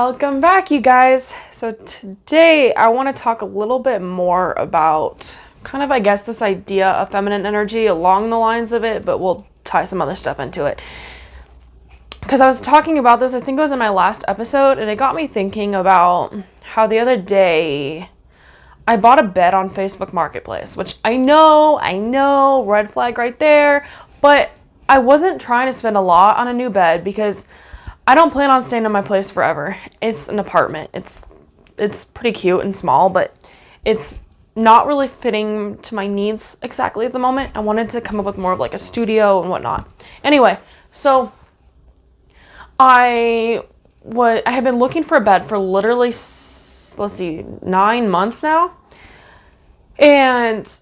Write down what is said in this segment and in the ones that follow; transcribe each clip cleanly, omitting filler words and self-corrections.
Welcome back, you guys. So today I want to talk a little bit more about kind of, I guess, this idea of feminine energy along the lines of it, but we'll tie some other stuff into it. Because I was talking about this, I think it was in my last episode, and it got me thinking about how the other day I bought a bed on Facebook Marketplace, which I know, red flag right there, but I wasn't trying to spend a lot on a new bed because I don't plan on staying in my place forever. It's an apartment. It's pretty cute and small, but it's not really fitting to my needs exactly at the moment. I wanted to come up with more of like a studio and whatnot. Anyway, so I had been looking for a bed for literally, 9 months now. And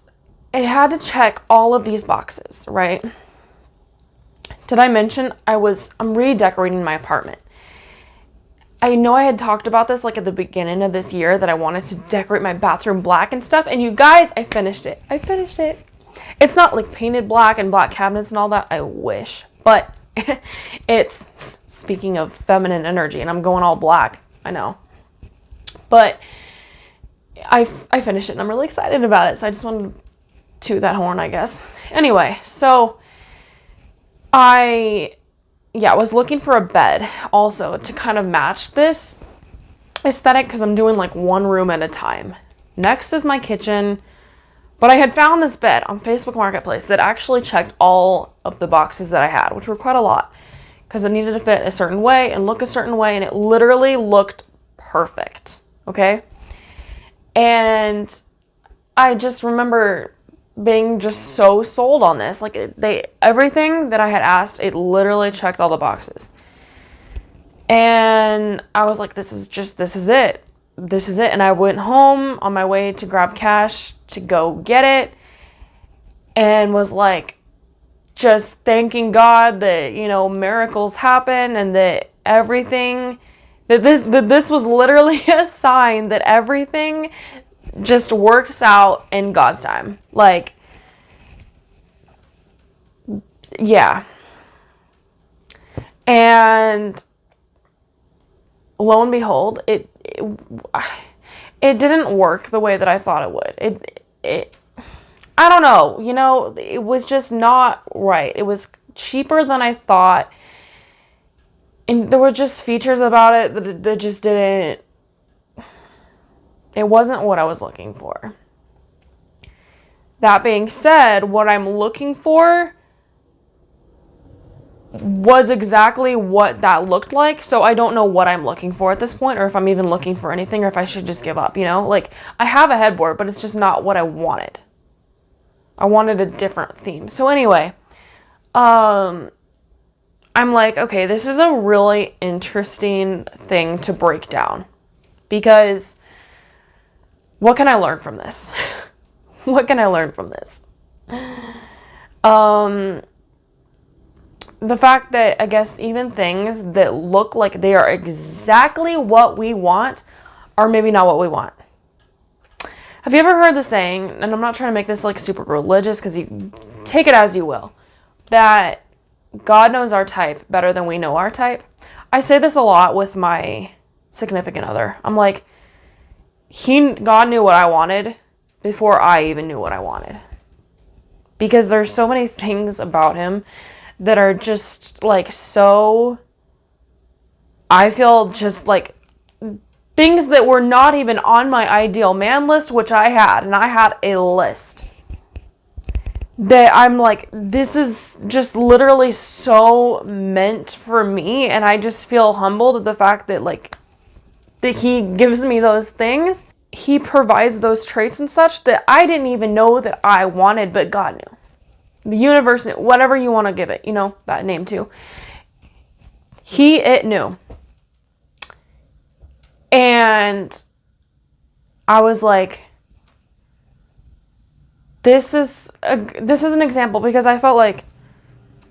it had to check all of these boxes, right? Did I mention I'm redecorating my apartment? I know I had talked about this like at the beginning of this year that I wanted to decorate my bathroom black and stuff. And you guys, I finished it. It's not like painted black and black cabinets and all that. I wish. But it's, speaking of feminine energy, and I'm going all black. I know. But I finished it and I'm really excited about it. So I just wanted to toot that horn, I guess. Anyway, so I was looking for a bed also to kind of match this aesthetic because I'm doing like one room at a time. Next is my kitchen, but I had found this bed on Facebook Marketplace that actually checked all of the boxes that I had, which were quite a lot because it needed to fit a certain way and look a certain way, and it literally looked perfect, okay? And I just remember being just so sold on this. Like everything that I had asked, it literally checked all the boxes. And I was like, this is it. And I went home on my way to grab cash to go get it and was like, just thanking God that, miracles happen and that everything, that this was literally a sign that everything just works out in God's time. Like, yeah. And lo and behold, it didn't work the way that I thought it would. I don't know, it was just not right. It was cheaper than I thought. And there were just features about it that just didn't, it wasn't what I was looking for. That being said, what I'm looking for was exactly what that looked like. So I don't know what I'm looking for at this point, or if I'm even looking for anything, or if I should just give up, Like, I have a headboard, but it's just not what I wanted. I wanted a different theme. So anyway, I'm like, okay, this is a really interesting thing to break down because what can I learn from this? What can I learn from this? The fact that I guess even things that look like they are exactly what we want are maybe not what we want. Have you ever heard the saying, and I'm not trying to make this like super religious because you take it as you will, that God knows our type better than we know our type? I say this a lot with my significant other. I'm like, God knew what I wanted before I even knew what I wanted. Because there's so many things about him that are just like so, I feel just like things that were not even on my ideal man list, which I had, and I had a list that I'm like, this is just literally so meant for me, and I just feel humbled at the fact that like that he gives me those things. He provides those traits and such that I didn't even know that I wanted, but God knew. The universe knew, whatever you want to give it, that name too. It knew. And I was like, this is an example because I felt like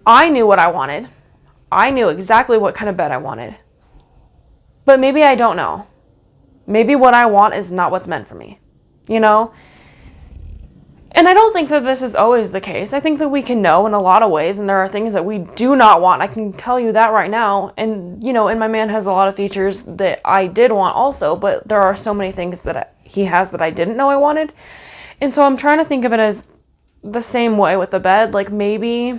I knew what I wanted. I knew exactly what kind of bed I wanted. But maybe I don't know. Maybe what I want is not what's meant for me, And I don't think that this is always the case. I think that we can know in a lot of ways, and there are things that we do not want. I can tell you that right now. And, you know, and my man has a lot of features that I did want also, but there are so many things that he has that I didn't know I wanted. And so I'm trying to think of it as the same way with the bed. Like, maybe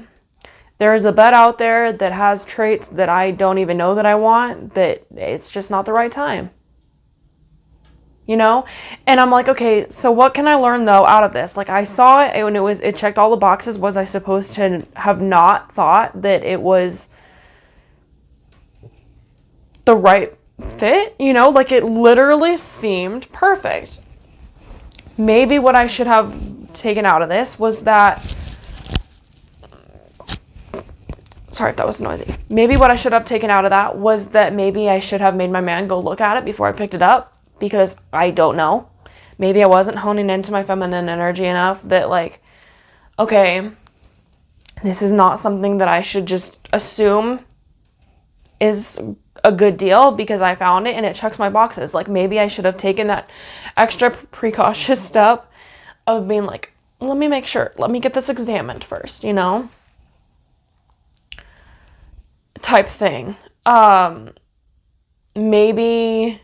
there's a bed out there that has traits that I don't even know that I want, that it's just not the right time. You know? And I'm like, okay, so what can I learn though out of this? Like, I saw it and it checked all the boxes. Was I supposed to have not thought that it was the right fit? You know, like, it literally seemed perfect. Maybe what I should have taken out of this was that, sorry if that was noisy. Maybe what I should have taken out of that was that maybe I should have made my man go look at it before I picked it up. Because I don't know. Maybe I wasn't honing into my feminine energy enough that, like, okay, this is not something that I should just assume is a good deal because I found it and it checks my boxes. Like, maybe I should have taken that extra precautious step of being like, let me make sure. Let me get this examined first, you know? Type thing. Maybe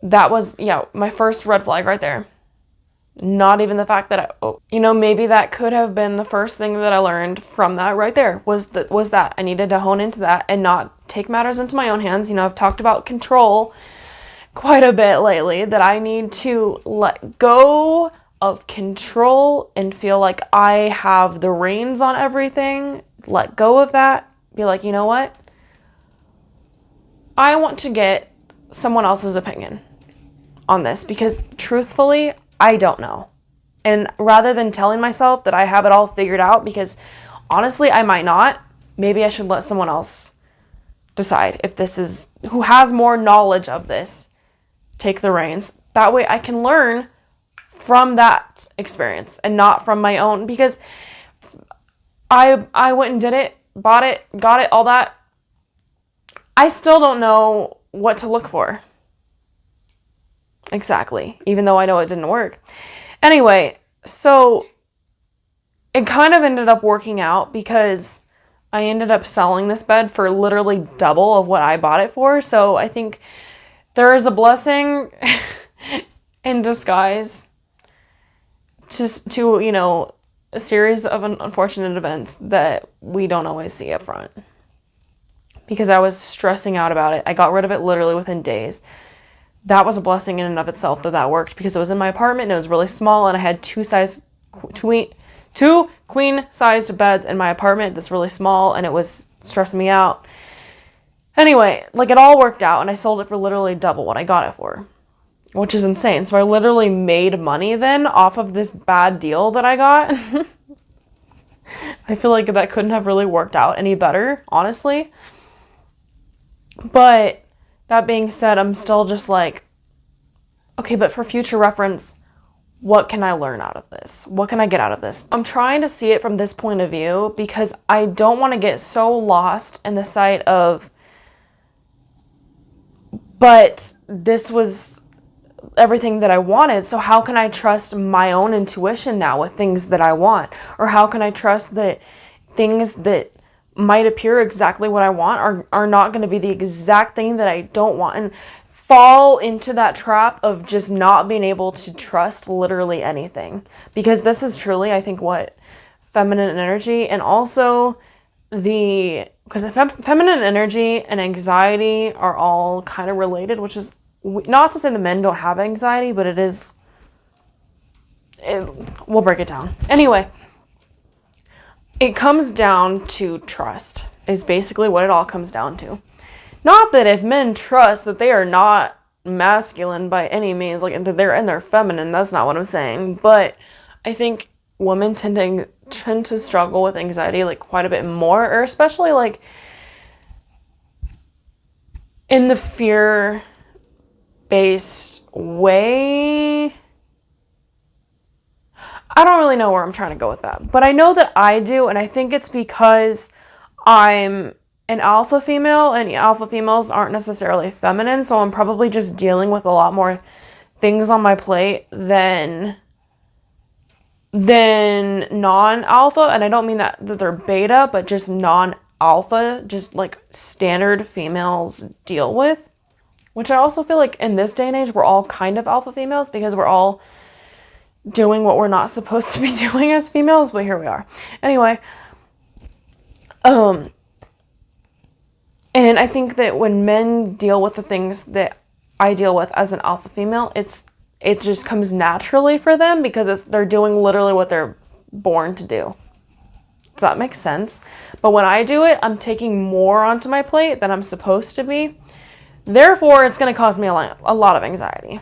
that was, yeah, my first red flag right there. Not even the fact that maybe that could have been the first thing that I learned from that right there was that I needed to hone into that and not take matters into my own hands. You know, I've talked about control quite a bit lately, that I need to let go of control and feel like I have the reins on everything. Let go of that. Be like, you know what? I want to get someone else's opinion on this because truthfully, I don't know. And rather than telling myself that I have it all figured out, because honestly, I might not, maybe I should let someone else decide if this is, who has more knowledge of this, take the reins. That way I can learn from that experience and not from my own, because I went and did it, bought it, got it, all that. I still don't know what to look for. Exactly. Even though I know it didn't work. Anyway, so it kind of ended up working out because I ended up selling this bed for literally double of what I bought it for. So I think there is a blessing in disguise to, you know, a series of unfortunate events that we don't always see up front. Because I was stressing out about it. I got rid of it literally within days. That was a blessing in and of itself that worked, because it was in my apartment and it was really small and I had two queen-sized beds in my apartment that's really small and it was stressing me out. Anyway, like, it all worked out and I sold it for literally double what I got it for, which is insane. So I literally made money then off of this bad deal that I got. I feel like that couldn't have really worked out any better, honestly. But that being said, I'm still just like, okay, but for future reference, what can I learn out of this? What can I get out of this? I'm trying to see it from this point of view because I don't want to get so lost in the sight of, but this was everything that I wanted, so how can I trust my own intuition now with things that I want? Or how can I trust that things that might appear exactly what I want are not going to be the exact thing that I don't want, and fall into that trap of just not being able to trust literally anything? Because this is truly, I think, what feminine energy, and also because feminine energy and anxiety are all kind of related, which is not to say the men don't have anxiety, but we'll break it down. Anyway, it comes down to trust, is basically what it all comes down to. Not that if men trust that they are not masculine by any means, like they're feminine, that's not what I'm saying. But I think women tend to struggle with anxiety like quite a bit more, or especially like in the fear-based way. I don't really know where I'm trying to go with that, but I know that I do, and I think it's because I'm an alpha female, and alpha females aren't necessarily feminine, so I'm probably just dealing with a lot more things on my plate than than non-alpha. And I don't mean that they're beta, but just non-alpha, just like standard females deal with. Which I also feel like in this day and age, we're all kind of alpha females because we're all doing what we're not supposed to be doing as females, but here we are. Anyway, and I think that when men deal with the things that I deal with as an alpha female, it just comes naturally for them because they're doing literally what they're born to do. Does that make sense? But when I do it, I'm taking more onto my plate than I'm supposed to be. Therefore, it's going to cause me a lot of anxiety.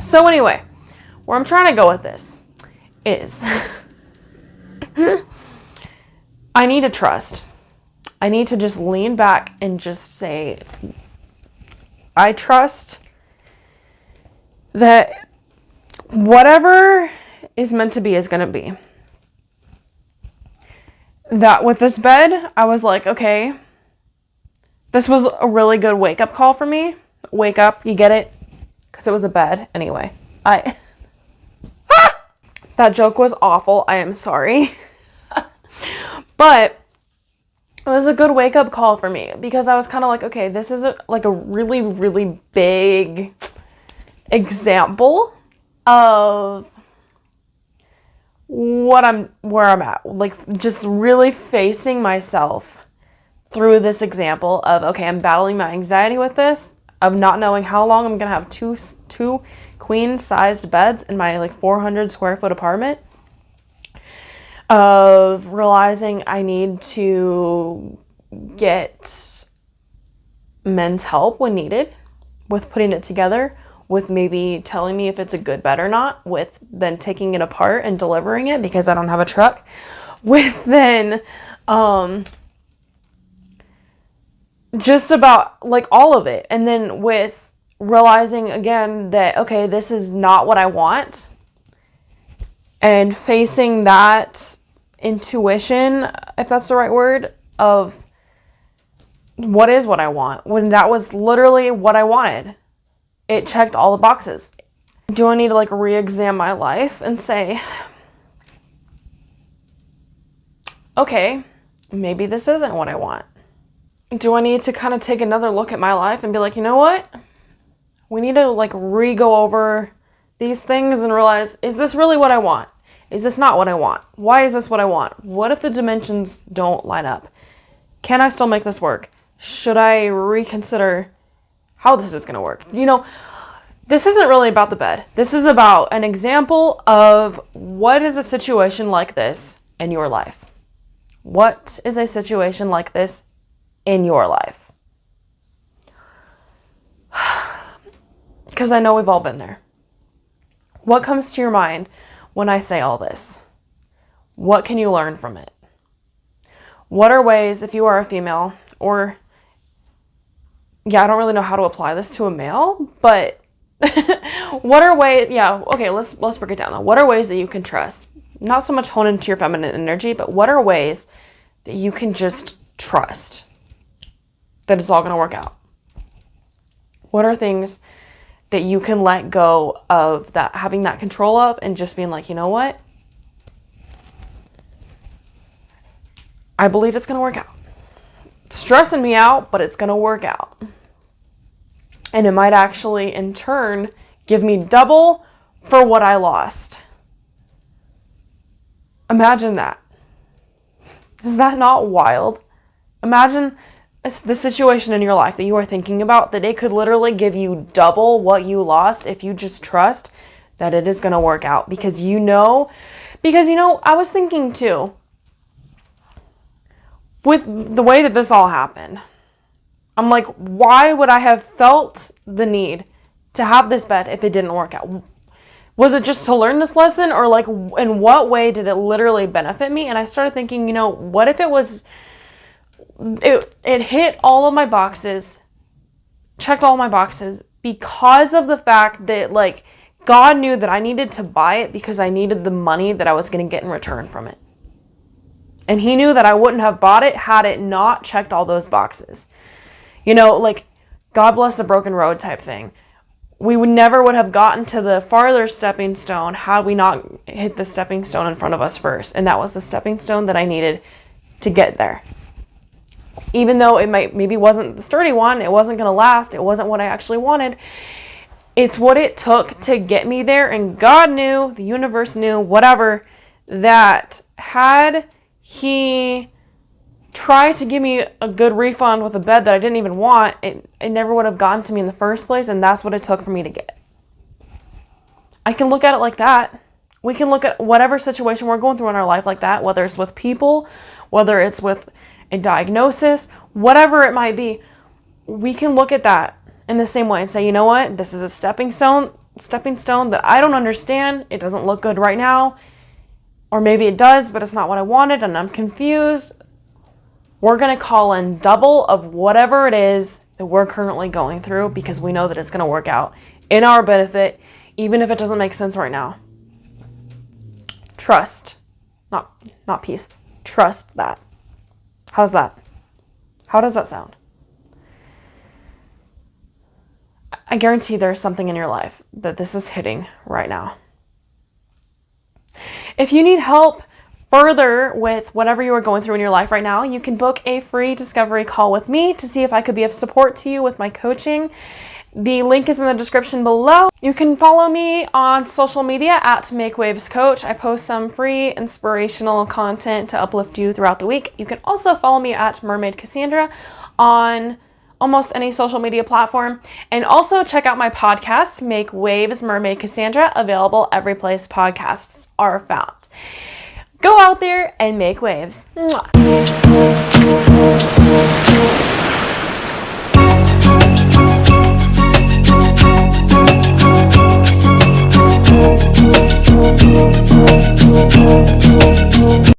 So anyway, where I'm trying to go with this is I need to trust. I need to just lean back and just say, I trust that whatever is meant to be is going to be. That with this bed, I was like, okay, this was a really good wake-up call for me. Wake up, you get it? Because it was a bed. Anyway, that joke was awful. I am sorry. But it was a good wake-up call for me because I was kind of like, okay, this is a really, really big example of where I'm at. Like, just really facing myself through this example of, okay, I'm battling my anxiety with this, of not knowing how long I'm going to have two queen-sized beds in my, like, 400 square foot apartment, of realizing I need to get men's help when needed, with putting it together, with maybe telling me if it's a good bed or not, with then taking it apart and delivering it because I don't have a truck, with then, just about like all of it. And then with realizing again that, okay, this is not what I want, and facing that intuition, if that's the right word, of what is what I want, when that was literally what I wanted. It checked all the boxes. Do I need to like re-examine my life and say, okay, maybe this isn't what I want? Do I need to kind of take another look at my life and be like, you know what? We need to like re-go over these things and realize, is this really what I want? Is this not what I want? Why is this what I want? What if the dimensions don't line up? Can I still make this work? Should I reconsider how this is going to work? You know, this isn't really about the bed. This is about an example of what is a situation like this in your life. What is a situation like this in your life? Because I know we've all been there. What comes to your mind when I say all this? What can you learn from it? What are ways, if you are a female, or I don't really know how to apply this to a male, but what are ways, okay, let's break it down though. What are ways that you can trust? Not so much hone into your feminine energy, but what are ways that you can just trust that it's all going to work out? What are things that you can let go of, that having that control of, and just being like, you know what? I believe it's going to work out. It's stressing me out, but it's going to work out. And it might actually, in turn, give me double for what I lost. Imagine that. Is that not wild? Imagine the situation in your life that you are thinking about, that it could literally give you double what you lost if you just trust that it is going to work out. Because you know, I was thinking too, with the way that this all happened, I'm like, why would I have felt the need to have this bed if it didn't work out? Was it just to learn this lesson, or like in what way did it literally benefit me? And I started thinking, what if it was, it hit all of my boxes, checked all my boxes, because of the fact that like God knew that I needed to buy it because I needed the money that I was going to get in return from it. And he knew that I wouldn't have bought it had it not checked all those boxes. Like, God bless the broken road type thing. we would never would have gotten to the farther stepping stone had we not hit the stepping stone in front of us first. And that was the stepping stone that I needed to get there. Even though it maybe wasn't the sturdy one, it wasn't going to last, it wasn't what I actually wanted. It's what it took to get me there. And God knew, the universe knew, whatever, that had he tried to give me a good refund with a bed that I didn't even want, it never would have gotten to me in the first place. And that's what it took for me to get it. I can look at it like that. We can look at whatever situation we're going through in our life like that, whether it's with people, whether it's with a diagnosis, whatever it might be. We can look at that in the same way and say, you know what, this is a stepping stone that I don't understand. It doesn't look good right now. Or maybe it does, but it's not what I wanted and I'm confused. We're going to call in double of whatever it is that we're currently going through, because we know that it's going to work out in our benefit, even if it doesn't make sense right now. Trust, not peace. Trust that. How's that? How does that sound? I guarantee there's something in your life that this is hitting right now. If you need help further with whatever you are going through in your life right now, you can book a free discovery call with me to see if I could be of support to you with my coaching. The link is in the description below. You can follow me on social media at Make Waves Coach. I post some free inspirational content to uplift you throughout the week. You can also follow me at Mermaid Kassandra on almost any social media platform. And also check out my podcast, Make Waves Mermaid Kassandra, available every place podcasts are found. Go out there and make waves. Mwah.